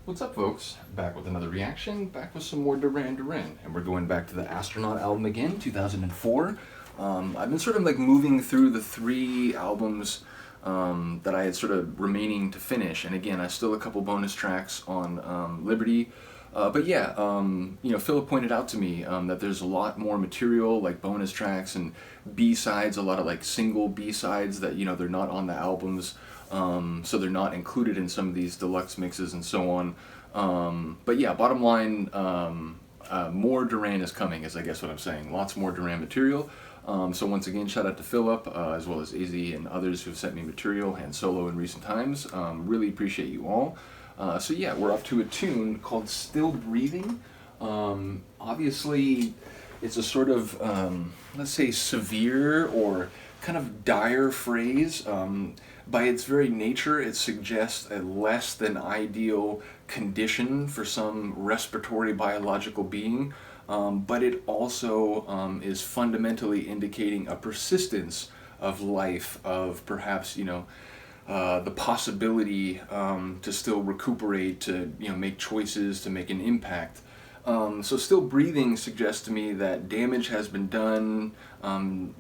What's up, folks? Back with another reaction, back with some more Duran Duran, and we're going back to the Astronaut album again, 2004. I've been sort of like moving through the three albums that I had sort of remaining to finish, and again, I still a couple bonus tracks on Liberty. But yeah, Philip pointed out to me that there's a lot more material, like bonus tracks and B-sides, a lot of like single B-sides that, they're not on the albums. So they're not included in some of these deluxe mixes and so on. But yeah, bottom line, more Duran is coming, is I guess what I'm saying. Lots more Duran material. So once again, shout out to Philip, as well as AZ and others who've sent me material and solo in recent times. Really appreciate you all. So yeah, we're up to a tune called Still Breathing. Obviously, it's a sort of, let's say, severe or kind of dire phrase. By its very nature, it suggests a less than ideal condition for some respiratory biological being, but it also is fundamentally indicating a persistence of life, of perhaps, the possibility to still recuperate, to make choices, to make an impact. So still breathing suggests to me that damage has been done,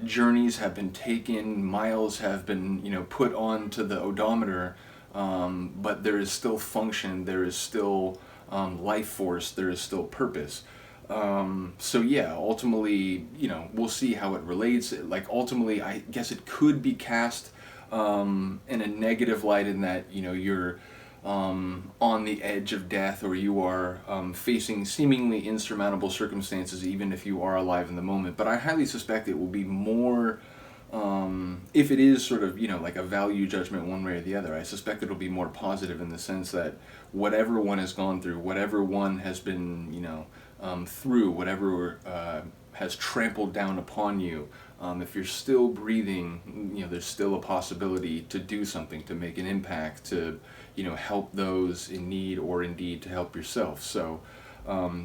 journeys have been taken, miles have been put onto the odometer, but there is still function, there is still life force, there is still purpose. So yeah, ultimately, we'll see how it relates. Like ultimately, I guess it could be cast in a negative light in that you're on the edge of death, or you are facing seemingly insurmountable circumstances, even if you are alive in the moment. But I highly suspect it will be more, if it is sort of like a value judgment one way or the other, I suspect it'll be more positive in the sense that whatever one has gone through, whatever one has been through, whatever has trampled down upon you, if you're still breathing, there's still a possibility to do something, to make an impact, to help those in need, or indeed to help yourself. So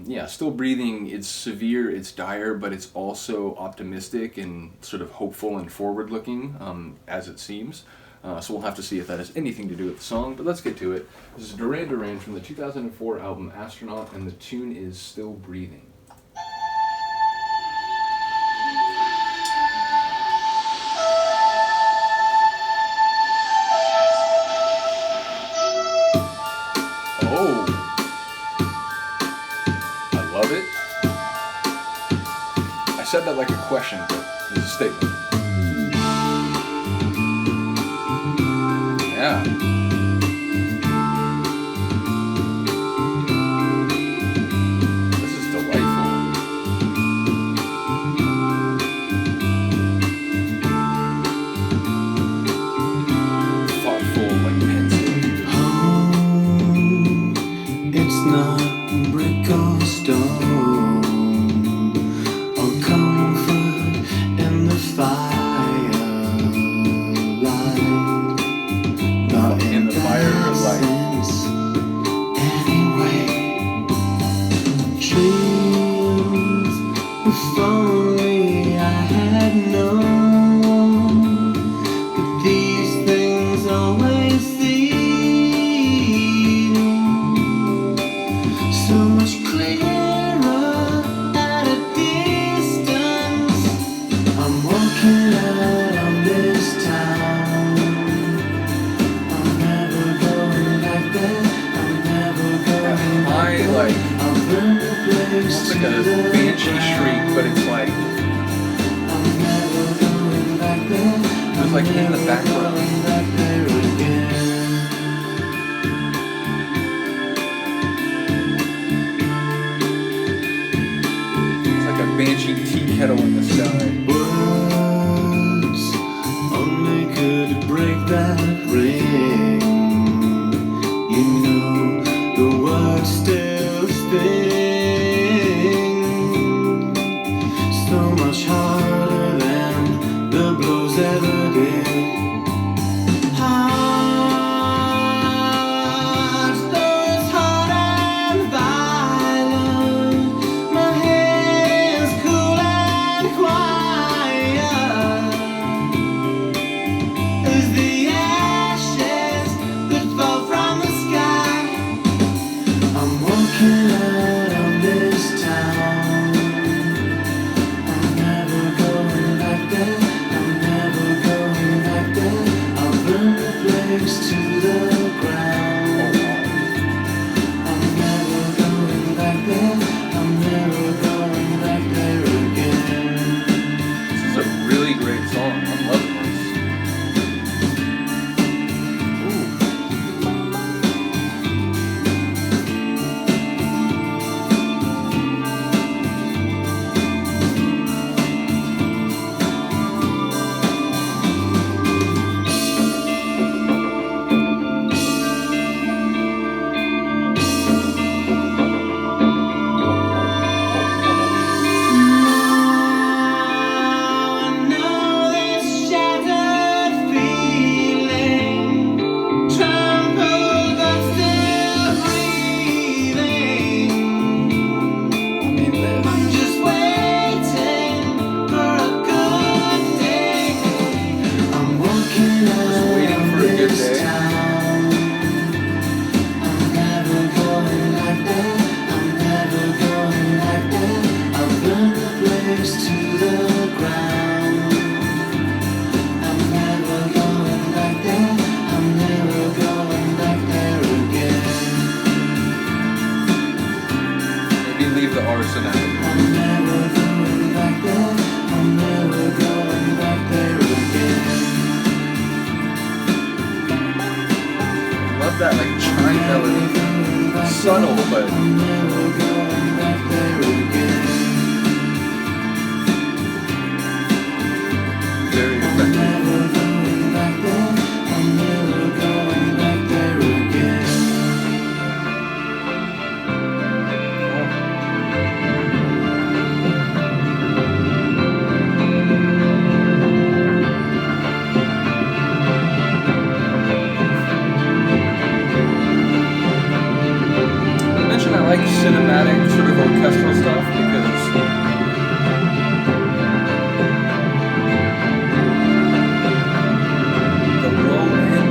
yeah, still breathing, it's severe, it's dire, but it's also optimistic and sort of hopeful and forward looking, as it seems. So we'll have to see if that has anything to do with the song, but let's get to it. This is Duran Duran from the 2004 album Astronaut, and the tune is Still Breathing. Oh, I love it. I said that like a question, but it's a statement. Yeah. This is delightful. Thoughtful, like pensive. It's not brick or stone, or comfort in the firelight, not In the fire of life. innocence anyway. Dreams, if only I had known that these things always lead so much clearer at a distance. I'm walking out on this town. I'm never going back there. I'm never going back I there. like, I'll burn the place it's like to a the banshee shriek, but it's like, I'm never going back there. it's like in the background. Going back there again. It's like a banshee tea kettle in the sky. Words only could break that ring. The words still sting so much harder than the blows ever did. Hearts, though it's hard and violent, my hands cool and quiet as the ashes that fall from the sky. personality. I'm never going back there. I'm never going back there again. Love that like chime melody. Subtle, but I'm never going back there again. very effective. Never going back there. I'm never going back there again. I mentioned I like cinematic sort of orchestral stuff because the low end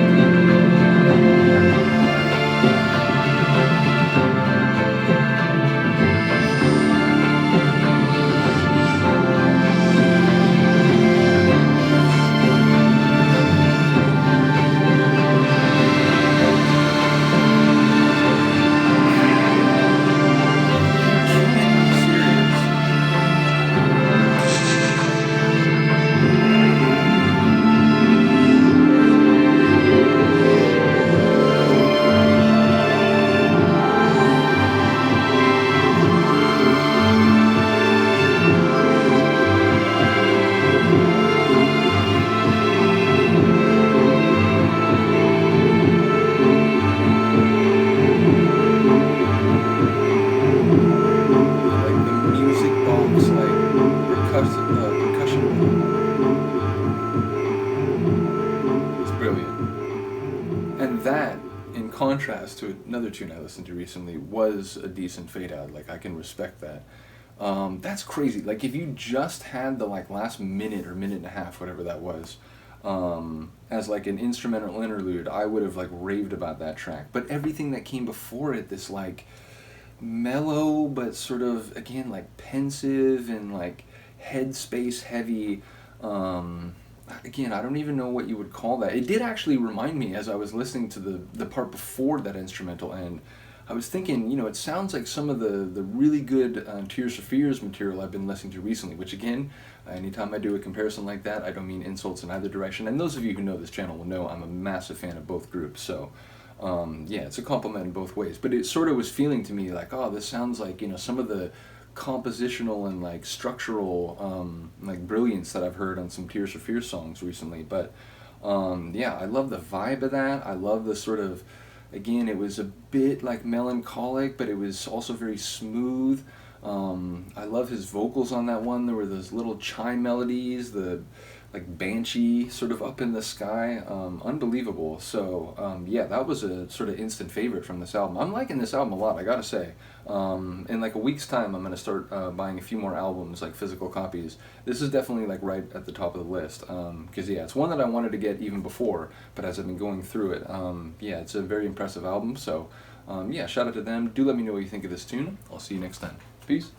like the music box, like percussion rhythm. It's brilliant. And that, in contrast to another tune I listened to recently, was a decent fade out. Like I can respect that. That's crazy. Like if you just had the like last minute or minute and a half, whatever that was, as like an instrumental interlude, I would have like raved about that track. But everything that came before it, this like mellow but sort of again like pensive and like headspace heavy, again I don't even know what you would call that. It did actually remind me, as I was listening to the part before that instrumental end, I was thinking, you know, it sounds like some of the really good Tears for Fears material I've been listening to recently, which again, anytime I do a comparison like that, I don't mean insults in either direction, and those of you who know this channel will know I'm a massive fan of both groups, so yeah, it's a compliment in both ways. But it sort of was feeling to me like, oh, this sounds like, you know, some of the compositional and like structural like brilliance that I've heard on some Tears for Fears songs recently. But yeah, I love the vibe of that. I love the sort of, again, it was a bit like melancholic, but it was also very smooth. I love his vocals on that one. There were those little chime melodies, the like banshee sort of up in the sky, unbelievable. So yeah, that was a sort of instant favorite from this album. I'm liking this album a lot, I gotta say. In like a week's time, I'm gonna start buying a few more albums, like physical copies. This is definitely like right at the top of the list, because yeah, it's one that I wanted to get even before, but as I've been going through it, yeah, it's a very impressive album. So yeah, shout out to them. Do let me know what you think of this tune. I'll see you next time. Peace.